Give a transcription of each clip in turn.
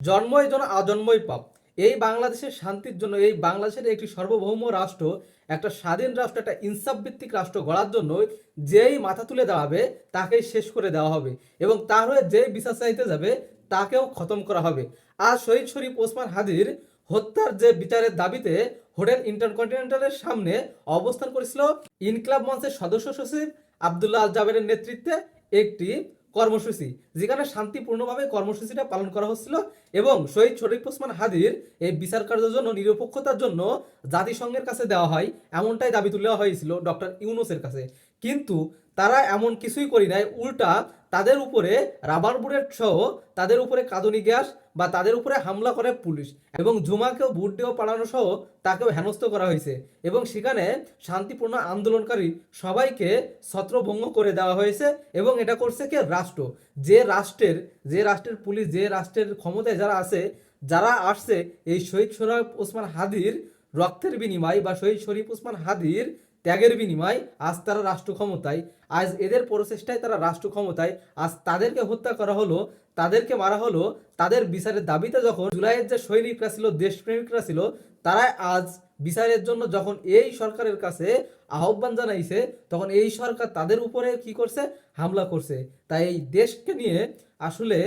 জন্মই যেন আজন্মই পাপ। এই বাংলাদেশের শান্তির জন্য, এই বাংলাদেশের একটি সার্বভৌম রাষ্ট্র, একটা স্বাধীন রাষ্ট্র, একটা ইনসাফ ভিত্তিক রাষ্ট্র গড়ার জন্য যেই মাথা তুলে দাঁড়াবে তাকেই শেষ করে দেওয়া হবে এবং তার হয়ে যে বিচার চাইতে যাবে তাকেও খতম করা হবে। আর শহীদ শরীফ ওসমান হাদির হত্যার যে বিচারের দাবিতে হোটেল ইন্টারকন্টিনেন্টালের সামনে অবস্থান করেছিল ইনকিলাব মঞ্চের সদস্য সচিব আবদুল্লাহ আল জাবেরের নেতৃত্বে একটি কর্মসূচি, যেখানে শান্তিপূর্ণভাবে কর্মসূচিটা পালন করা হচ্ছিল এবং শহীদ শরীফ ওসমান হাদির এই বিচার কার্যের জন্য নিরপেক্ষতার জন্য জাতিসংঘের কাছে দেওয়া হয় এমনটাই দাবি তোলা হয়েছিল ডক্টর ইউনূসের কাছে। কিন্তু তারা এমন কিছুই করি নাই, উল্টা তাদের উপরে রাবার বুলেট সহ তাদের উপরে কাঁদুনি গ্যাস বা তাদের উপরে হামলা করে পুলিশ এবং জুমাকেও বুট দিয়ে পালানো সহ তাকেও হেনস্থ করা হয়েছে এবং সেখানে শান্তিপূর্ণ আন্দোলনকারী সবাইকে ছত্রভঙ্গ করে দেওয়া হয়েছে এবং এটা করছে কে? রাষ্ট্র। যে রাষ্ট্রের পুলিশ, যে রাষ্ট্রের ক্ষমতায় যারা আছে, যারা আসছে এই শহীদ শরীফ ওসমান হাদির রক্তের বিনিময় বা শহীদ শরীফ ওসমান হাদির ত্যাগের বিনিময় আজ তারা রাষ্ট্র ক্ষমতায়, আজ এদের প্রচেষ্টায় তারা রাষ্ট্র ক্ষমতায়, আজ তাদেরকে হত্যা করা হলো, তাদেরকে মারা হলো, তাদের বিচারের দাবিতে যখন জুলাইয়ের যে সৈনিকরা ছিল, দেশপ্রেমিকরা ছিল, তারা আজ বিচারের জন্য যখন এই সরকারের কাছে আহ্বান জানাইছে, তখন এই সরকার তাদের উপরে কি করছে? হামলা করছে। তাই এই দেশকে নিয়ে আসলে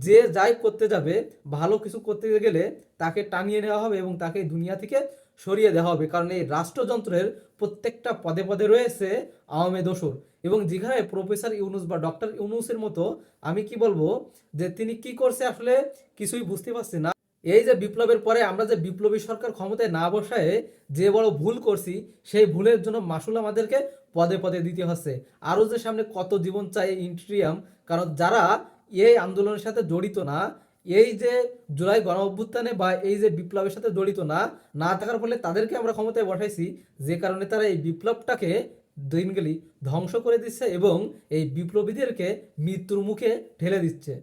যে যাই করতে যাবে, ভালো কিছু করতে গেলে তাকে টানিয়ে নেওয়া হবে এবং তাকে দুনিয়া থেকে সরিয়ে দেওয়া হবে, কারণ এই রাষ্ট্রযন্ত্রের প্রত্যেকটা পদে পদে রয়েছে আওয়ামী দোসর। এবং যেখানে প্রফেসর ইউনূস বা ডক্টর ইউনূসের মতো, আমি কি বলবো, যে তিনি কি করছে আসলে কিছুই বুঝতে পারছি না। এই যে বিপ্লবের পরে আমরা যে বিপ্লবী সরকার ক্ষমতায় না বসায় যে বড় ভুল করছি, সেই ভুলের জন্য মাসুল আমাদেরকে পদে পদে দিতে হচ্ছে। আরও যে সামনে কত জীবন চাই ইন্ট্রিয়াম, কারণ যারা এই আন্দোলনের সাথে জড়িত না, এই যে জুলাই গণ অভ্যুত্থানে বা এই যে বিপ্লবের সাথে জড়িত না না থাকার ফলে তাদেরকে আমরা ক্ষমতায় বসাইছি, যে কারণে তারা এই বিপ্লবটাকে দিন গেলি ধ্বংস করে দিচ্ছে এবং এই বিপ্লবীদেরকে মৃত্যুর মুখে ঠেলে দিচ্ছে।